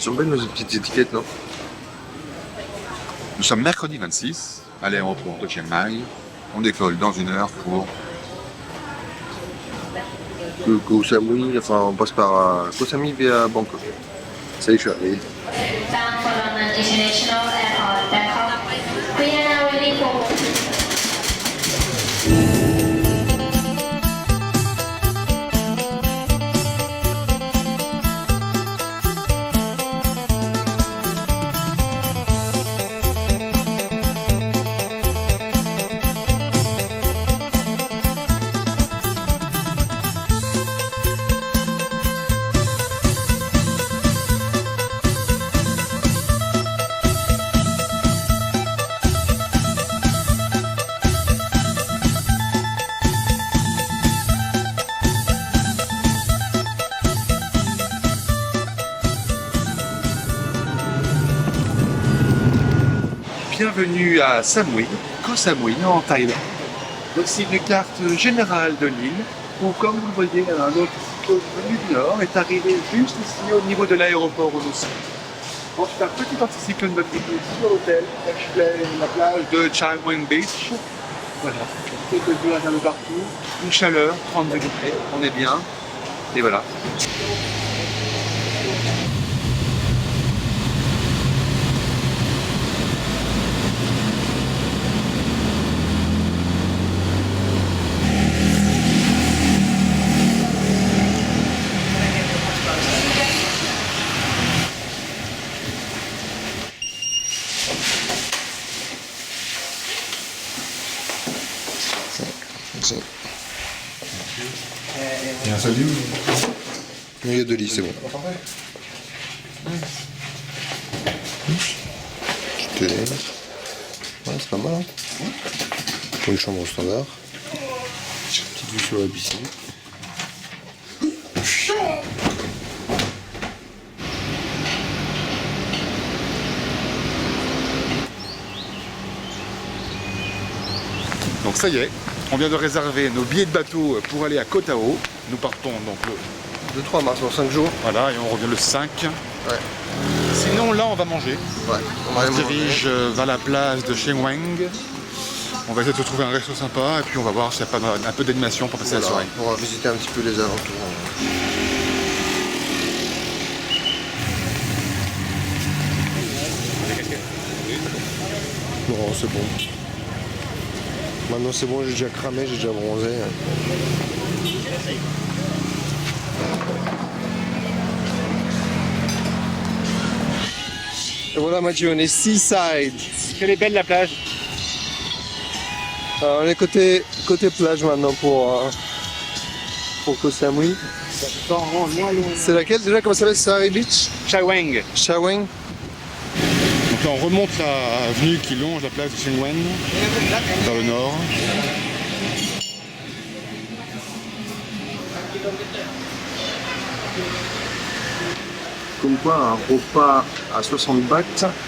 Elles sont belles nos petites étiquettes, non? Nous sommes mercredi 26 à l'aéroport de Chiang Mai. On décolle dans 1 heure pour... Koh Samui, enfin on passe par Koh Samui via Bangkok. Ça y est, je suis arrivé. Down for London International Airport, Bangkok. We are now ready for Bienvenue à Samui, Koh Samui en Thaïlande. Voici une carte générale de l'île où, comme vous le voyez, notre cyclone venu du nord est arrivé juste ici au niveau de l'aéroport où nous sommes. Ensuite, un petit anticyclone va venir sur l'hôtel, la plage de Chai Wang Beach. Voilà, quelques nuages un peu partout, une chaleur, 30 degrés, on est bien. Et voilà. Il y a un seul lit? Il y a 2 lits, c'est bon. Petite fenêtre. Ouais, c'est pas mal, hein. Pour une chambre au standard. Petite vue sur la piscine. Donc ça y est, on vient de réserver nos billets de bateau pour aller à Koh Tao. Nous partons donc le 2-3 mars, dans 5 jours. voilà, et on revient le 5. Ouais. Sinon là on va manger. Ouais. On se dirige vers la plage de Chiang Mai. On va essayer de se trouver un resto sympa et puis on va voir s'il n'y a pas un peu d'animation pour passer la soirée. On va visiter un petit peu les alentours. Non, c'est bon. Maintenant c'est bon, j'ai déjà cramé, j'ai déjà bronzé. Et voilà Mathieu, on est Seaside. Quelle est belle la plage. Alors, on est côté plage maintenant pour Koh Samui. C'est laquelle déjà? Comment ça s'appelle? Sari Beach? Chai Wang. Shawang? Donc là on remonte la avenue qui longe la plage de Chiang Mai vers le nord. Comme quoi un repas à 60 bahts,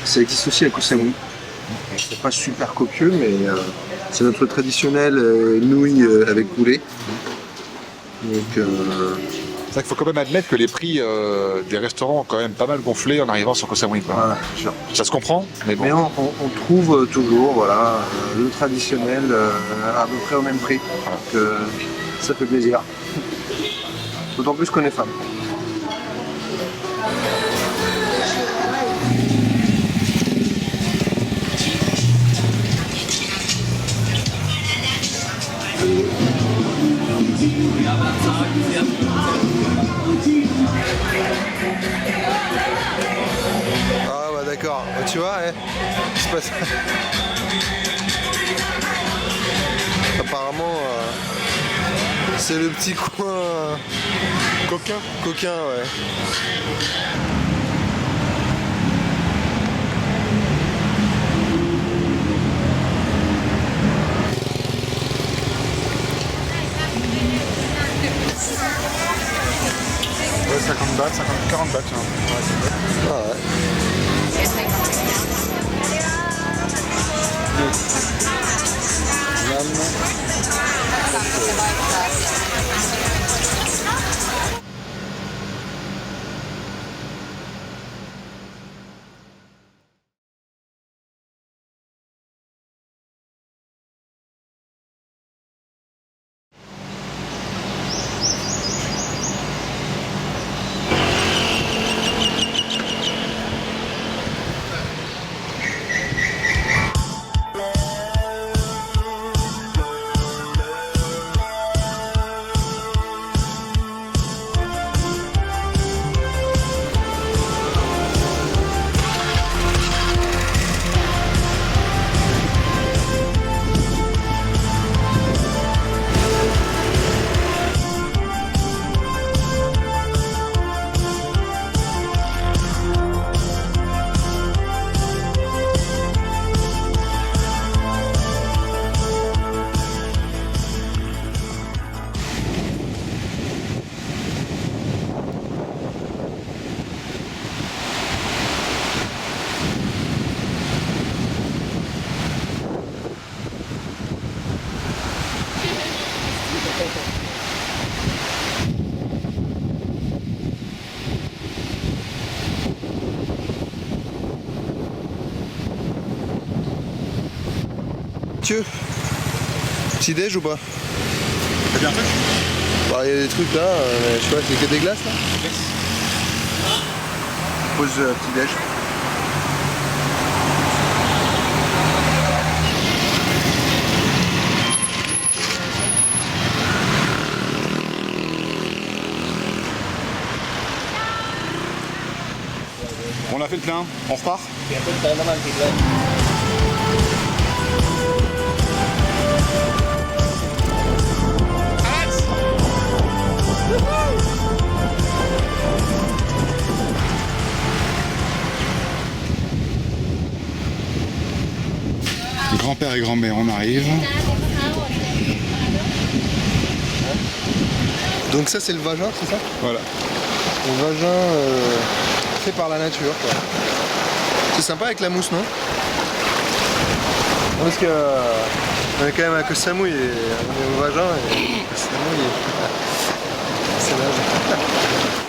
ça existe aussi à Koh Samui. C'est pas super copieux, mais c'est notre traditionnel nouilles avec poulet. Donc C'est vrai qu'il faut quand même admettre que les prix des restaurants ont quand même pas mal gonflé en arrivant sur Koh Samui. voilà, sûr. Ça se comprend, mais bon. Mais on trouve toujours voilà, le traditionnel à peu près au même prix. Donc ça fait plaisir. D'autant plus qu'on est fan. Ah bah d'accord, tu vois, c'est pas ça. Apparemment, c'est le petit coin Coquin. coquin, ouais. Ouais, 50 bahts, 40 bahts. Hein. Ah ouais. Mathieu, petit déj ou pas? T'as bien fait? Bah, il y a des trucs là, je sais pas, c'est que des glaces là? Pause petit déj. On a fait le plein, on repart. Grand-père et grand-mère, on arrive. Donc ça c'est le vagin, c'est ça? Voilà. Le vagin fait par la nature quoi. C'est sympa avec la mousse, non? Non, parce que on est quand même à Koh Samui et on est au vagin et Koh Samui c'est nage.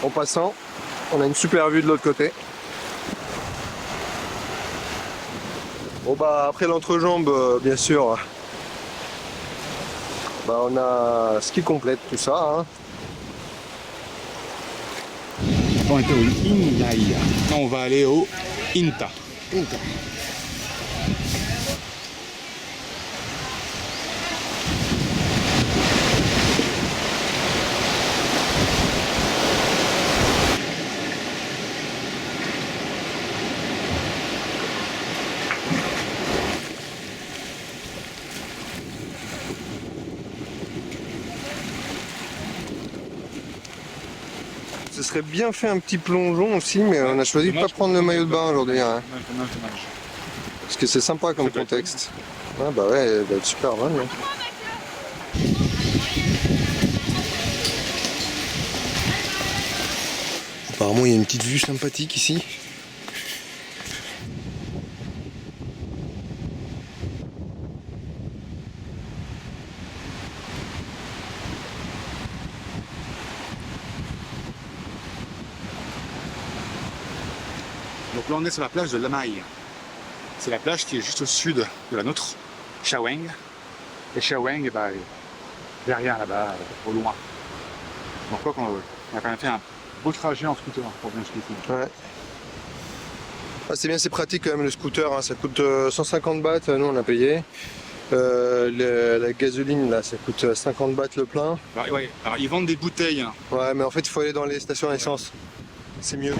En passant, on a une super vue de l'autre côté. Bon bah après l'entrejambe bien sûr, bah on a ce qui complète tout ça hein. On était au Inaya. Non, on va aller au Inta. Inta. Ce serait bien fait un petit plongeon aussi, mais on a choisi de pas prendre le maillot de bain aujourd'hui. Hein. Parce que c'est sympa comme contexte. Ah bah ouais, elle va être super bonne. Hein. Apparemment il y a une petite vue sympathique ici. Donc là on est sur la plage de Lamai. C'est la plage qui est juste au sud de la nôtre, Chaweng. Et Chaweng, bah, derrière là-bas, au loin. Donc quoi qu'on a quand même fait un beau trajet en scooter pour venir jusqu'ici. Ouais. Ah, c'est bien, c'est pratique quand même le scooter, hein. Ça coûte 150 bahts, nous on a payé. La gasoline là, ça coûte 50 bahts le plein. Alors, ouais, alors ils vendent des bouteilles. Hein. Ouais, mais en fait il faut aller dans les stations d'essence. C'est mieux.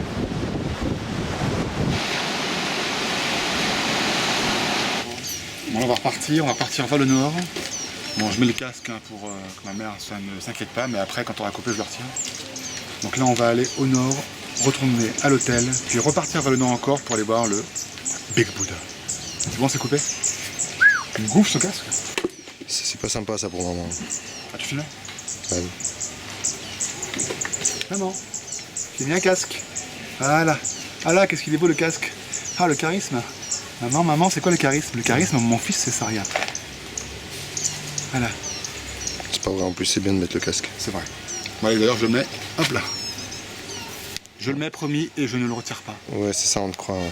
Bon, on va repartir vers le nord. Bon, je mets le casque hein, pour que ma mère ça ne s'inquiète pas, mais après quand on aura coupé, je le retire. Donc là, on va aller au nord, retourner à l'hôtel, puis repartir vers le nord encore pour aller voir le Big Buddha. C'est bon, c'est coupé? Il me gonfle ce casque. C'est pas sympa ça pour le moment. Ah, tu filmes? Ouais. Maman, j'ai mis un casque. Voilà. Ah là, qu'est-ce qu'il est beau le casque. Ah, le charisme. Maman, c'est quoi le charisme? Le charisme, mon fils, c'est ça, regarde. Voilà. C'est pas vrai, en plus c'est bien de mettre le casque. C'est vrai. Bon, allez, d'ailleurs, je le mets, hop là. Je le mets, promis, et je ne le retire pas. Ouais, c'est ça, on te croit. Ouais.